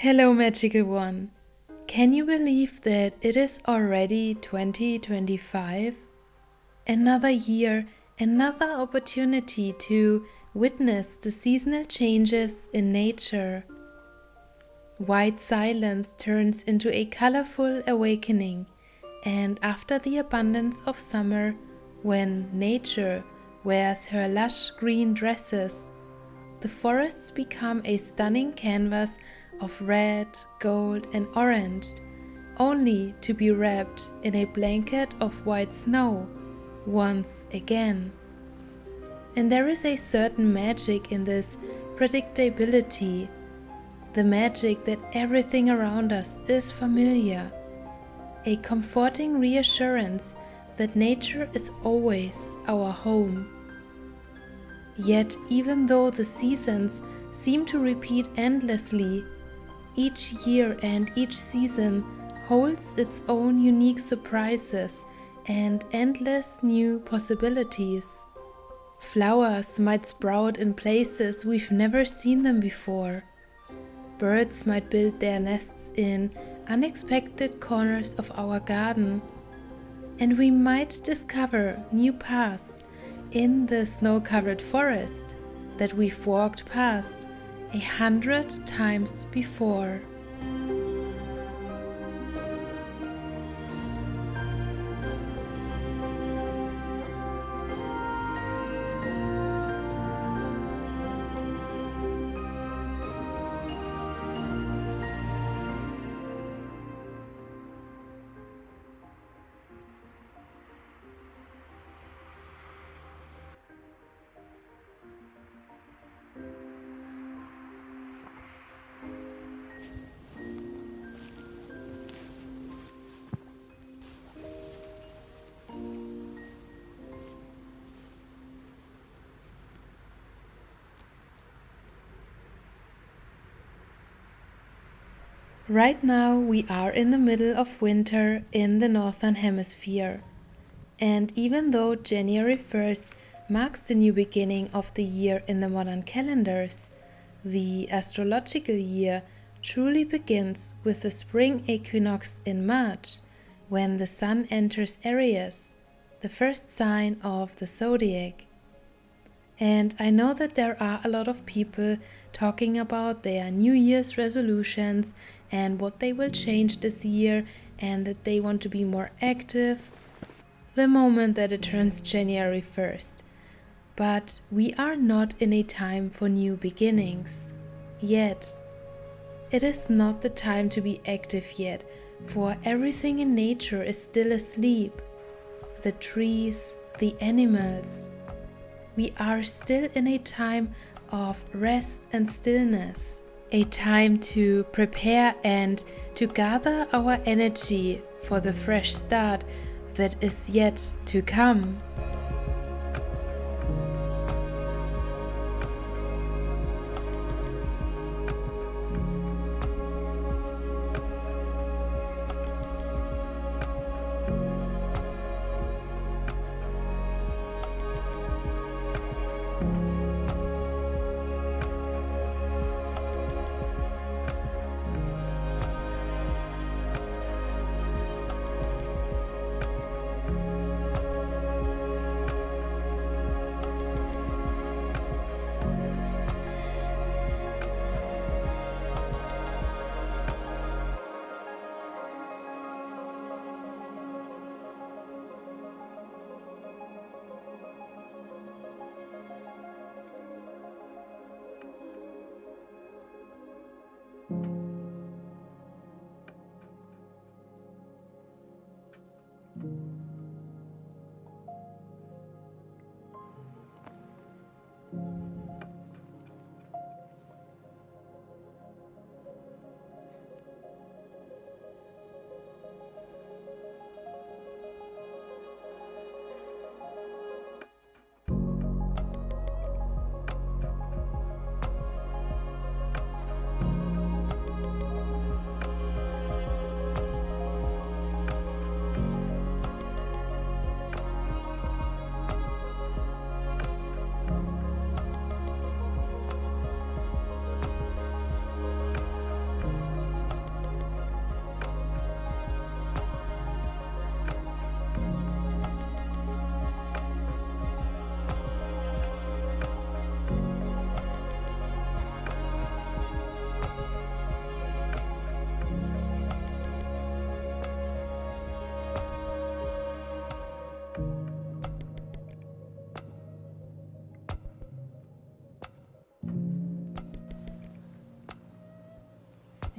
Hello, magical one. Can you believe that it is already 2025? Another year, another opportunity to witness the seasonal changes in nature. White silence turns into a colorful awakening, and after the abundance of summer, when nature wears her lush green dresses, the forests become a stunning canvas of red, gold, and orange, only to be wrapped in a blanket of white snow once again. And there is a certain magic in this predictability, the magic that everything around us is familiar, a comforting reassurance that nature is always our home. Yet even though the seasons seem to repeat endlessly, each year and each season holds its own unique surprises and endless new possibilities. Flowers might sprout in places we've never seen them before. Birds might build their nests in unexpected corners of our garden. And we might discover new paths in the snow-covered forest that we've walked past 100 times before. Right now we are in the middle of winter in the Northern Hemisphere. And even though January 1st marks the new beginning of the year in the modern calendars, the astrological year truly begins with the spring equinox in March, when the sun enters Aries, the first sign of the zodiac. And I know that there are a lot of people talking about their New Year's resolutions and what they will change this year, and that they want to be more active the moment that it turns January 1st. But we are not in a time for new beginnings yet. It is not the time to be active yet, for everything in nature is still asleep. The trees, the animals. We are still in a time of rest and stillness, a time to prepare and to gather our energy for the fresh start that is yet to come.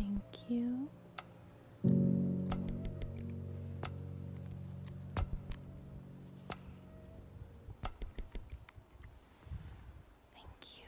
Thank you. Thank you.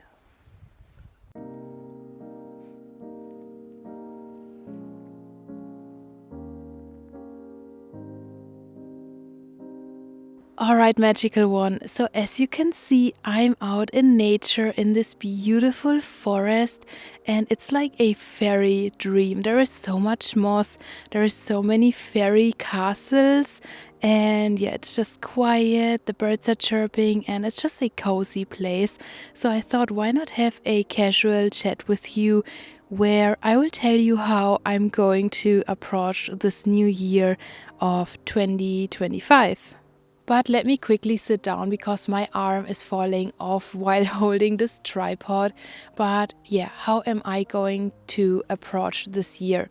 Alright, magical one. So as you can see, I'm out in nature in this beautiful forest, and it's like a fairy dream. There is so much moss, there is so many fairy castles, and yeah, it's just quiet, the birds are chirping, and it's just a cozy place. So I thought, why not have a casual chat with you where I will tell you how I'm going to approach this new year of 2025. But let me quickly sit down because my arm is falling off while holding this tripod. But yeah, how am I going to approach this year?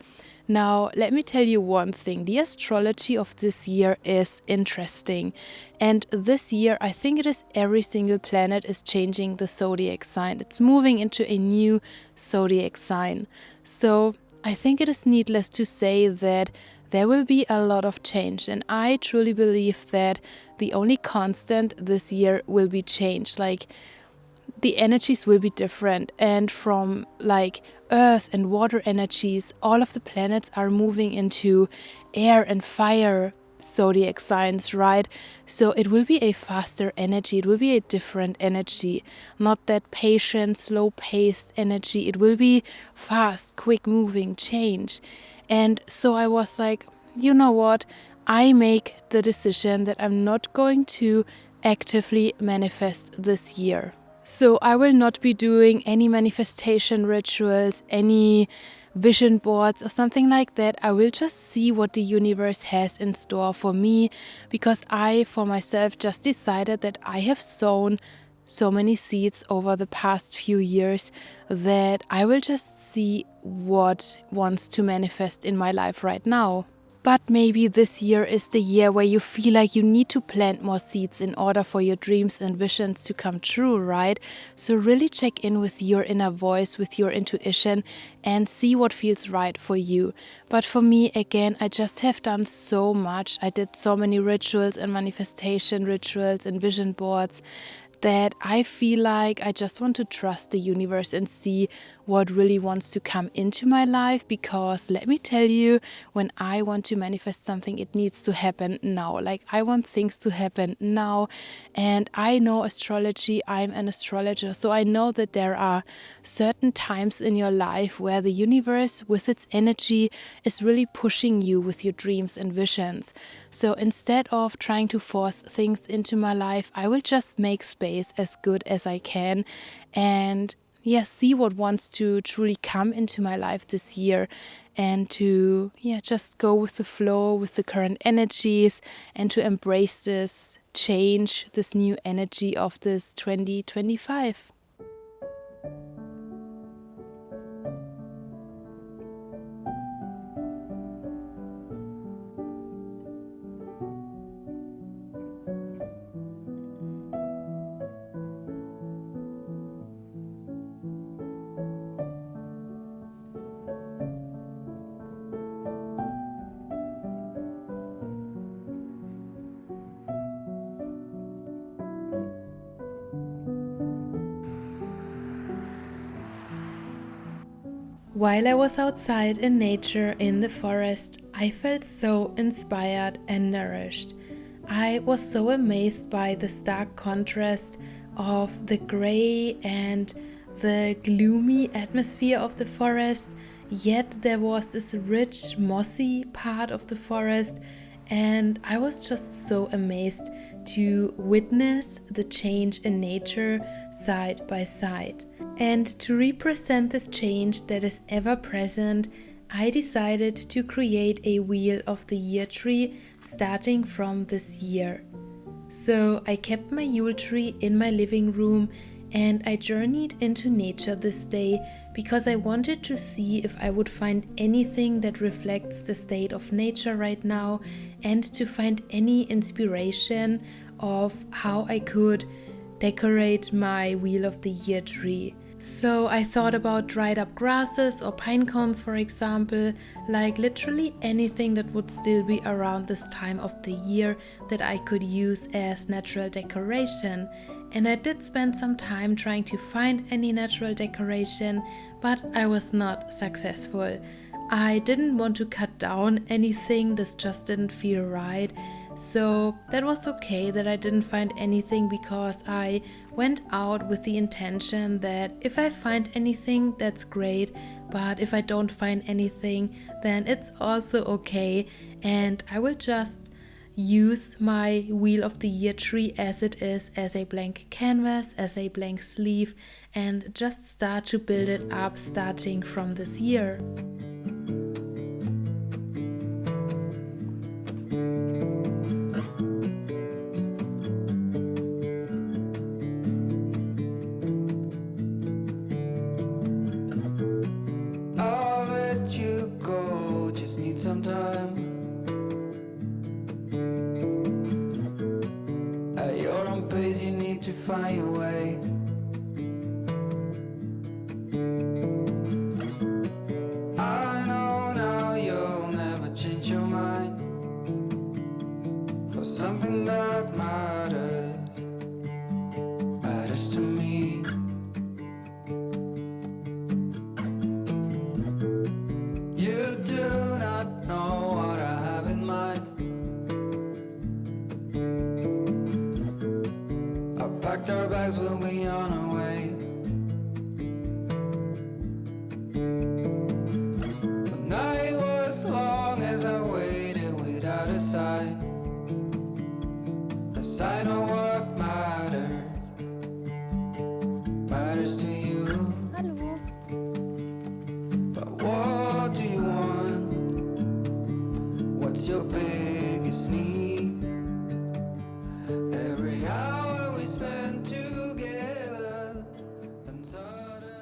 Now, let me tell you one thing. The astrology of this year is interesting. And this year, I think it is every single planet is changing the zodiac sign. It's moving into a new zodiac sign. So I think it is needless to say that there will be a lot of change, and I truly believe that the only constant this year will be change. Like, the energies will be different, and from like earth and water energies, all of the planets are moving into air and fire zodiac signs, right? So it will be a faster energy, it will be a different energy, not that patient, slow paced energy. It will be fast, quick moving change. And so I was like, you know what? I make the decision that I'm not going to actively manifest this year. So I will not be doing any manifestation rituals, any vision boards or something like that. I will just see what the universe has in store for me, because I, for myself, just decided that I have sown so many seeds over the past few years that I will just see what wants to manifest in my life right now. But maybe this year is the year where you feel like you need to plant more seeds in order for your dreams and visions to come true, right? So really check in with your inner voice, with your intuition, and see what feels right for you. But for me, again, I just have done so much. I did so many rituals and manifestation rituals and vision boards that I feel like I just want to trust the universe and see what really wants to come into my life. Because let me tell you, when I want to manifest something, it needs to happen now. Like, I want things to happen now. And I know astrology, I'm an astrologer, so I know that there are certain times in your life where the universe with its energy is really pushing you with your dreams and visions. So instead of trying to force things into my life, I will just make space as good as I can, and see what wants to truly come into my life this year, and to just go with the flow, with the current energies, and to embrace this change, this new energy of this 2025. While I was outside in nature in the forest, I felt so inspired and nourished. I was so amazed by the stark contrast of the gray and the gloomy atmosphere of the forest, yet there was this rich, mossy part of the forest, and I was just so amazed to witness the change in nature side by side. And to represent this change that is ever present, I decided to create a Wheel of the Year tree starting from this year. So I kept my Yule tree in my living room, and I journeyed into nature this day because I wanted to see if I would find anything that reflects the state of nature right now, and to find any inspiration of how I could decorate my Wheel of the Year tree. So I thought about dried up grasses or pine cones, for example, like literally anything that would still be around this time of the year that I could use as natural decoration. And I did spend some time trying to find any natural decoration, but I was not successful. I didn't want to cut down anything, this just didn't feel right. So that was okay that I didn't find anything, because I went out with the intention that if I find anything, that's great, but if I don't find anything, then it's also okay, and I will just use my Wheel of the Year tree as it is, as a blank canvas, as a blank sleeve, and just start to build it up starting from this year. Some time at your own pace, you need to find your way. I know now you'll never change your mind for something that matters to me. You do not know what I have in mind. I packed our bags, we'll be on our way. The night was long as I waited without a sign. As I know what matters to you. Hallo. But what do you want? What's your biggest need? Every hour we spend together, and suddenly...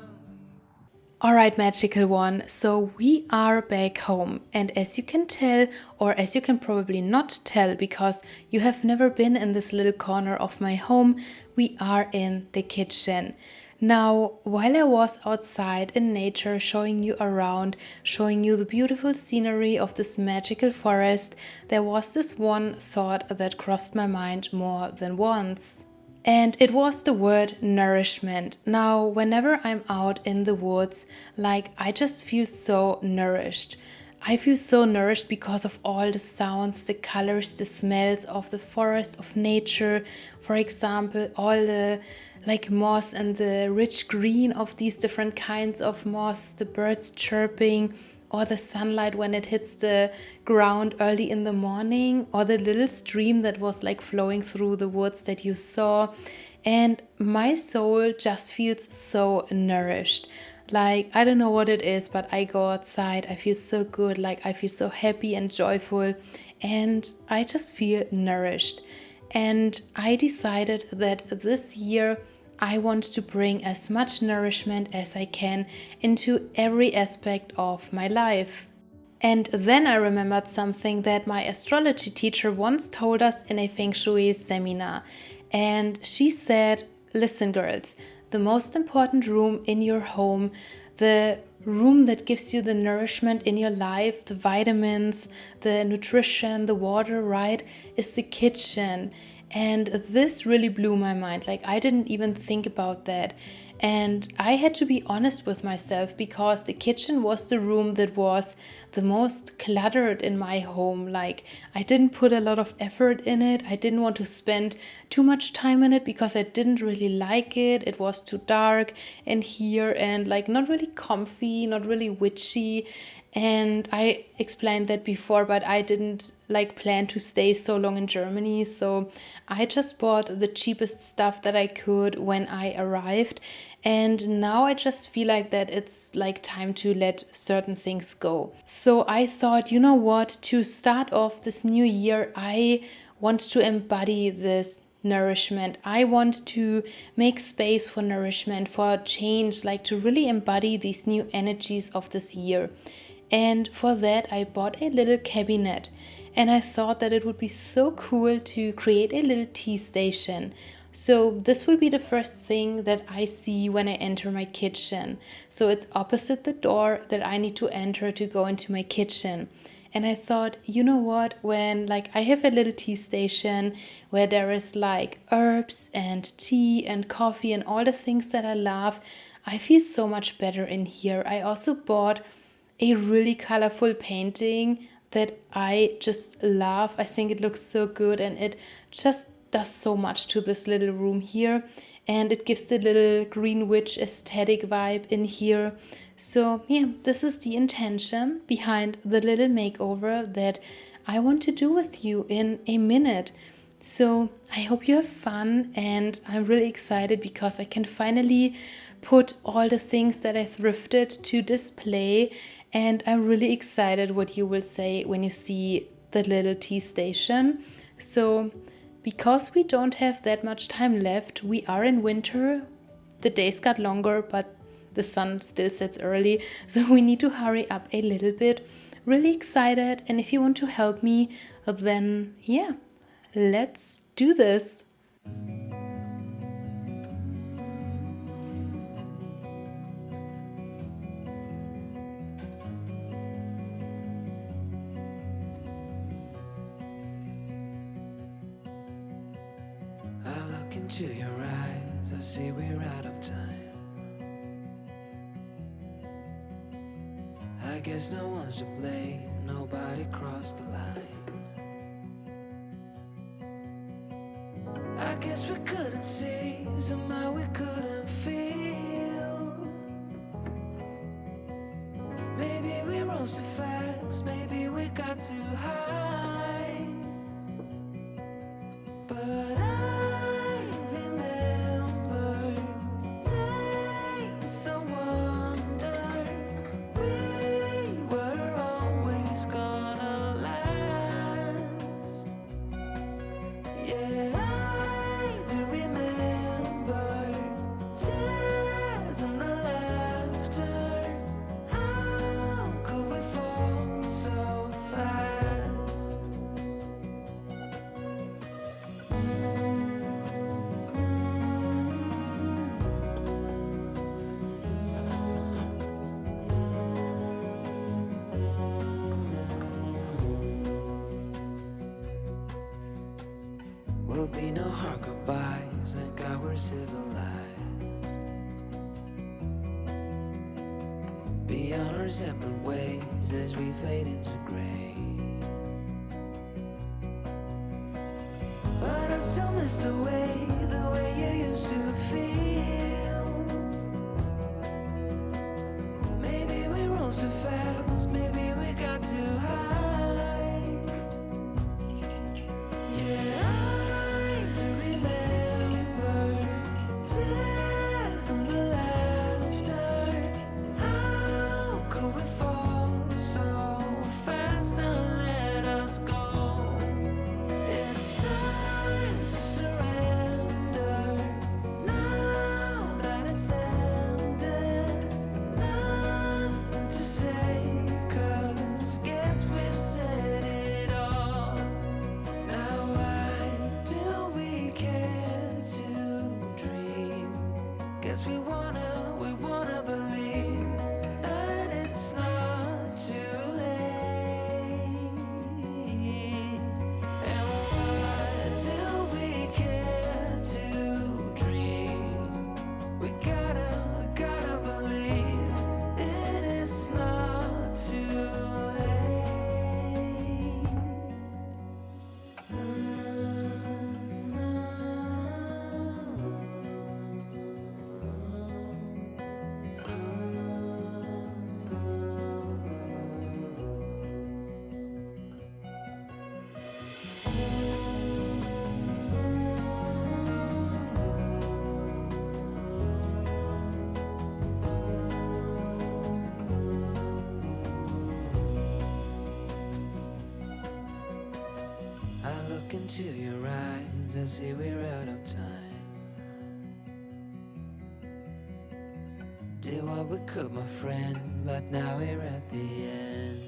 Alright, magical one, so we are back home, and as you can tell, or as you can probably not tell because you have never been in this little corner of my home, we are in the kitchen. Now, while I was outside in nature showing you around, showing you the beautiful scenery of this magical forest, there was this one thought that crossed my mind more than once. And it was the word nourishment. Now, whenever I'm out in the woods, like I just feel so nourished. I feel so nourished because of all the sounds, the colors, the smells of the forest, of nature. For example, all the like moss and the rich green of these different kinds of moss, the birds chirping, or the sunlight when it hits the ground early in the morning, or the little stream that was like flowing through the woods that you saw. And my soul just feels so nourished. Like, I don't know what it is, but I go outside, I feel so good, like I feel so happy and joyful, and I just feel nourished. And I decided that this year I want to bring as much nourishment as I can into every aspect of my life. And then I remembered something that my astrology teacher once told us in a Feng Shui seminar. And she said, listen girls, the most important room in your home, the room that gives you the nourishment in your life, the vitamins, the nutrition, the water, right, is the kitchen. And this really blew my mind. Like, I didn't even think about that. And I had to be honest with myself because the kitchen was the room that was the most cluttered in my home. Like, I didn't put a lot of effort in it. I didn't want to spend too much time in it because I didn't really like it. It was too dark in here and like not really comfy, not really witchy. And I explained that before, but I didn't like plan to stay so long in Germany. So I just bought the cheapest stuff that I could when I arrived. And now I just feel like that it's like time to let certain things go. So I thought, you know what, to start off this new year, I want to embody this nourishment. I want to make space for nourishment, for change, like to really embody these new energies of this year. And for that, I bought a little cabinet. And I thought that it would be so cool to create a little tea station. So this will be the first thing that I see when I enter my kitchen. So it's opposite the door that I need to enter to go into my kitchen. And I thought, you know what, when like I have a little tea station where there is like herbs and tea and coffee and all the things that I love, I feel so much better in here. I also bought a really colorful painting that I just love. I think it looks so good and it just does so much to this little room here, and it gives the little green witch aesthetic vibe in here. So yeah, this is the intention behind the little makeover that I want to do with you in a minute. So I hope you have fun, and I'm really excited because I can finally put all the things that I thrifted to display, and I'm really excited what you will say when you see the little tea station. So because we don't have that much time left, we are in winter. The days got longer, but the sun still sets early, so we need to hurry up a little bit. Really excited, and if you want to help me, then yeah, let's do this. I look into your eyes, I see we're out of time. I guess no one's to blame, nobody crossed the line. I guess we couldn't see, somehow we couldn't feel. Maybe we rose too fast, maybe we got too high. But I remember days I wonder we were always gonna last. Yeah, I do remember tears and the laughter. How could we fall so fast? Will be no hard goodbyes, thank God we're civilized. Be on our separate ways as we fade into gray. But I still miss the way you used to feel. Maybe we rose too fast, maybe we got too high. Yeah, I do remember tears and the laughter. How could we fall so fast and let us go? It's time to surrender now that it's ended. Nothing to say, 'cause guess we've said it all. Now why do we care to dream? Guess we wanna believe that it's not too late. And why do we care to dream? We gotta believe it is not too late. I look into your eyes, I see we're out of time. Did what we could, my friend, but now we're at the end.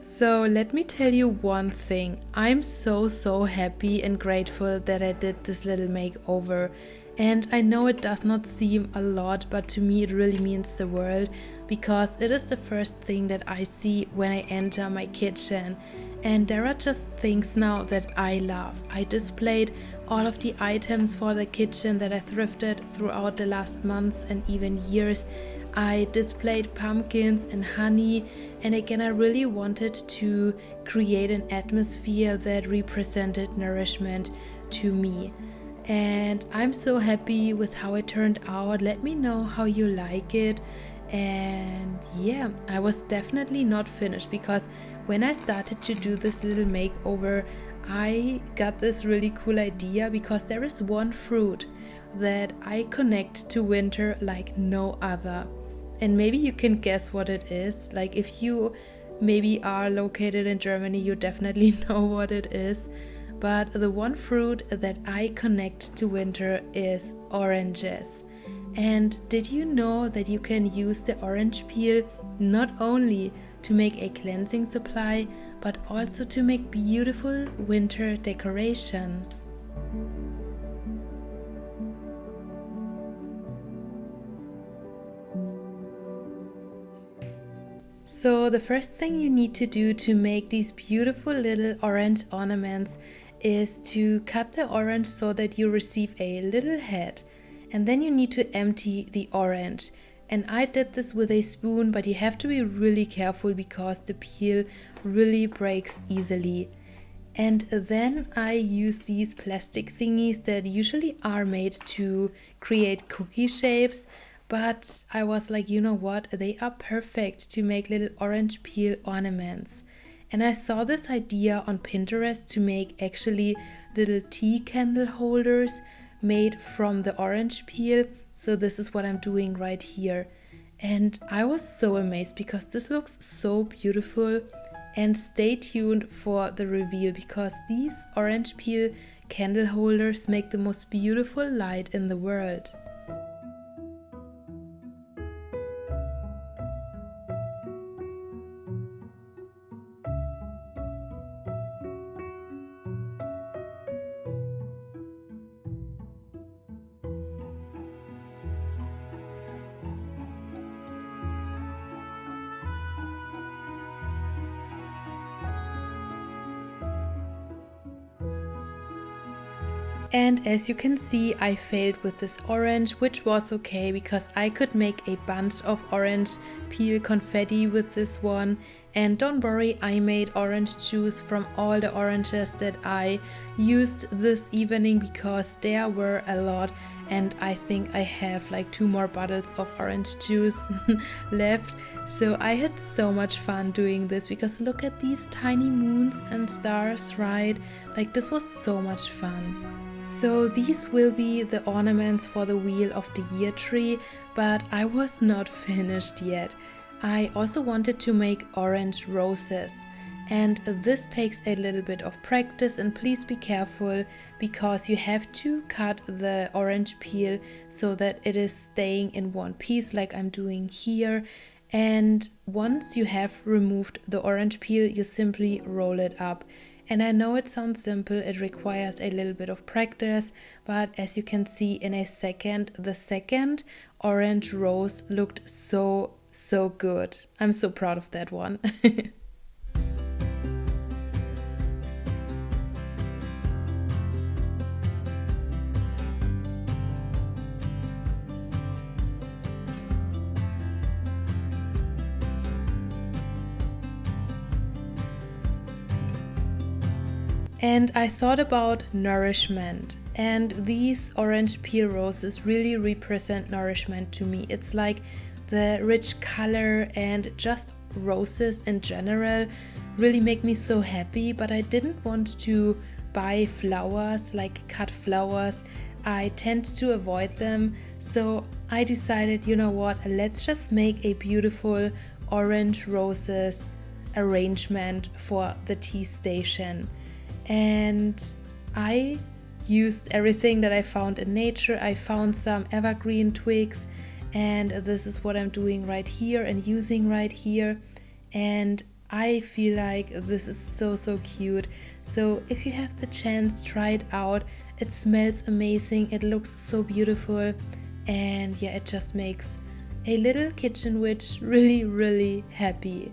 So let me tell you one thing. I'm so happy and grateful that I did this little makeover. And I know it does not seem a lot, but to me it really means the world, because it is the first thing that I see when I enter my kitchen. And there are just things now that I love. I displayed all of the items for the kitchen that I thrifted throughout the last months and even years. I displayed pumpkins and honey, and again I really wanted to create an atmosphere that represented nourishment to me. And I'm so happy with how it turned out. Let me know how you like it. And yeah, I was definitely not finished, because when I started to do this little makeover, I got this really cool idea, because there is one fruit that I connect to winter like no other. And maybe you can guess what it is. Like, if you maybe are located in Germany, you definitely know what it is. But the one fruit that I connect to winter is oranges. And did you know that you can use the orange peel not only to make a cleansing supply, but also to make beautiful winter decoration? So the first thing you need to do to make these beautiful little orange ornaments is to cut the orange so that you receive a little head, and then you need to empty the orange. And I did this with a spoon, but you have to be really careful because the peel really breaks easily. And then I use these plastic thingies that usually are made to create cookie shapes. But I was like, you know what? They are perfect to make little orange peel ornaments. And I saw this idea on Pinterest to make actually little tea candle holders made from the orange peel. So this is what I'm doing right here. And I was so amazed because this looks so beautiful. And stay tuned for the reveal, because these orange peel candle holders make the most beautiful light in the world. And as you can see, I failed with this orange, which was okay because I could make a bunch of orange peel confetti with this one. And don't worry, I made orange juice from all the oranges that I used this evening, because there were a lot, and I think I have like 2 more bottles of orange juice left. So I had so much fun doing this, because look at these tiny moons and stars, right? Like, this was so much fun. So these will be the ornaments for the Wheel of the Year tree, but I was not finished yet. I also wanted to make orange roses, and this takes a little bit of practice, and please be careful because you have to cut the orange peel so that it is staying in one piece like I'm doing here. And once you have removed the orange peel, you simply roll it up. And I know it sounds simple, it requires a little bit of practice, but as you can see in a second, the second orange rose looked so good. I'm so proud of that one. And I thought about nourishment, and these orange peel roses really represent nourishment to me. It's like the rich color and just roses in general really make me so happy, but I didn't want to buy flowers, like cut flowers. I tend to avoid them, so I decided, you know what, let's just make a beautiful orange roses arrangement for the tea station. And I used everything that I found in nature. I found some evergreen twigs, and this is what I'm doing right here and using right here. And I feel like this is so cute. So if you have the chance, try it out. It smells amazing, it looks so beautiful, and yeah, it just makes a little kitchen witch really happy.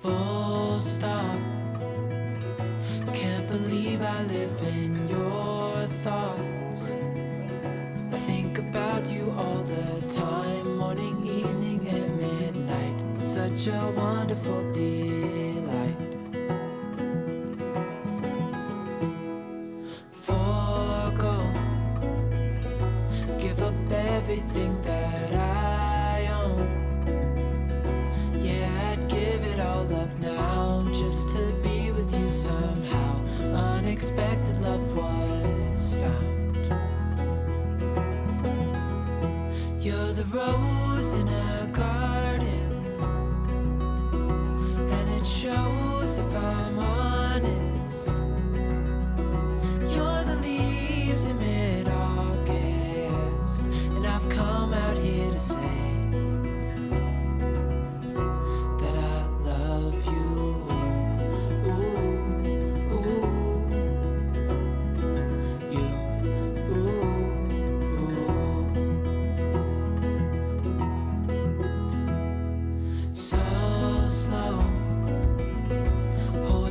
Full stop. Can't believe I live in your thoughts. I think about you all the time, morning, evening, and midnight. Such a wonderful delight. Forgo, give up everything that I own. Yeah, I'd give it all up now just to be with you somehow. Unexpected love was found. You're the rose in a garden, and it shows if I'm honest. You're the leaves in mid-August, and I've come out here to say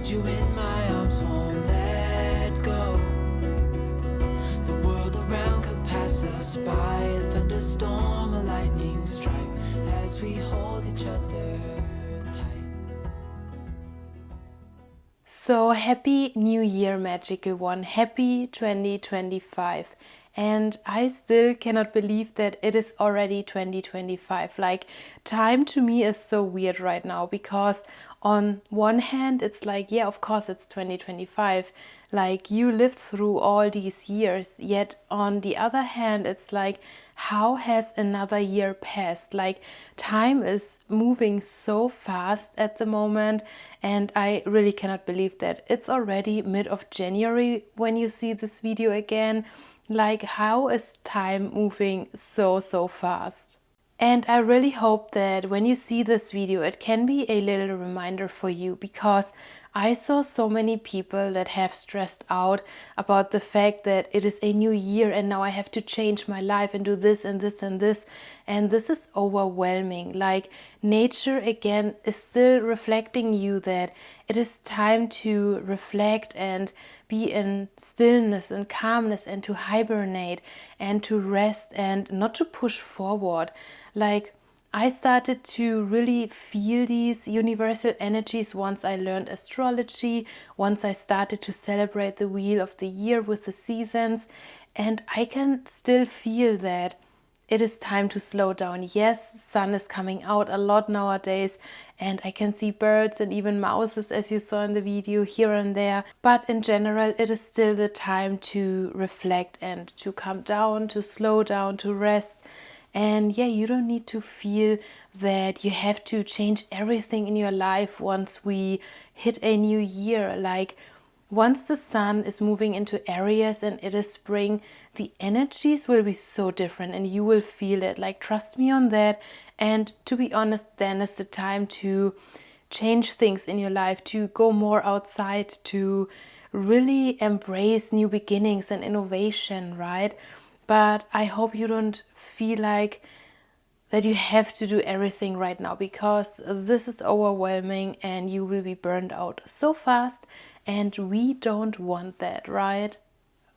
you in my arms, won't let go. The world around could pass us by, a thunderstorm, a lightning strike, as we hold each other tight. So happy New Year, magical one. Happy 2025. And I still cannot believe that it is already 2025. Like, time to me is so weird right now, because on one hand it's like, yeah, of course it's 2025, like you lived through all these years, yet on the other hand it's like, how has another year passed? Like, time is moving so fast at the moment, and I really cannot believe that it's already mid of January when you see this video again. Like, how is time moving so fast? And I really hope that when you see this video, it can be a little reminder for you, because I saw so many people that have stressed out about the fact that it is a new year and now I have to change my life and do this and this and this. And this is overwhelming. Like, nature again is still reflecting you that it is time to reflect and be in stillness and calmness and to hibernate and to rest and not to push forward. Like, I started to really feel these universal energies once I learned astrology, once I started to celebrate the wheel of the year with the seasons, and I can still feel that it is time to slow down. Yes, sun is coming out a lot nowadays, and I can see birds and even mouses, as you saw in the video, here and there. But in general, it is still the time to reflect and to calm down, to slow down, to rest. And yeah, you don't need to feel that you have to change everything in your life once we hit a new year. Like, once the sun is moving into Aries and it is spring, the energies will be so different and you will feel it. Like, trust me on that. And to be honest, then is the time to change things in your life, to go more outside, to really embrace new beginnings and innovation, right? But I hope you don't feel like that you have to do everything right now, because this is overwhelming and you will be burned out so fast, and we don't want that, right?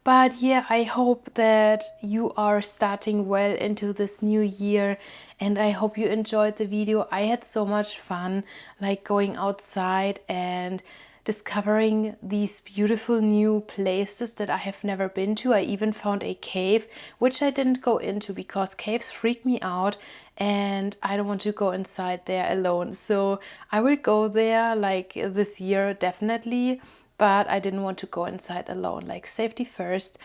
But yeah, I hope that you are starting well into this new year, and I hope you enjoyed the video. I had so much fun, like going outside and discovering these beautiful new places that I have never been to. I even found a cave, which I didn't go into because caves freak me out and I don't want to go inside there alone. So I will go there like this year, definitely. But I didn't want to go inside alone, like safety first.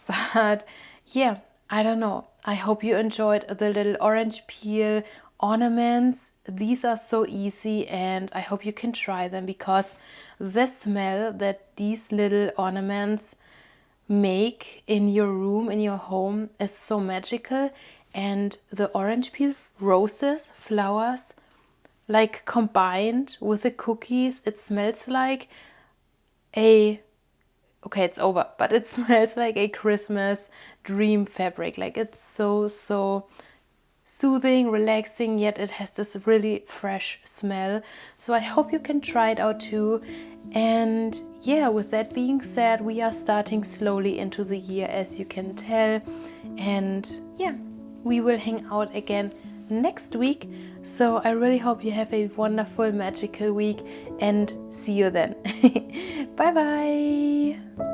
But yeah, I don't know. I hope you enjoyed the little orange peel ornaments. These are so easy and I hope you can try them, because the smell that these little ornaments make in your room, in your home, is so magical. And the orange peel roses, flowers, like combined with the cookies, it smells like okay, it's over, but it smells like a Christmas dream fabric. Like, it's so soothing, relaxing, yet it has this really fresh smell. So I hope you can try it out too. And yeah, with that being said, we are starting slowly into the year, as you can tell. And yeah, we will hang out again next week. So I really hope you have a wonderful, magical week, and see you then. Bye bye.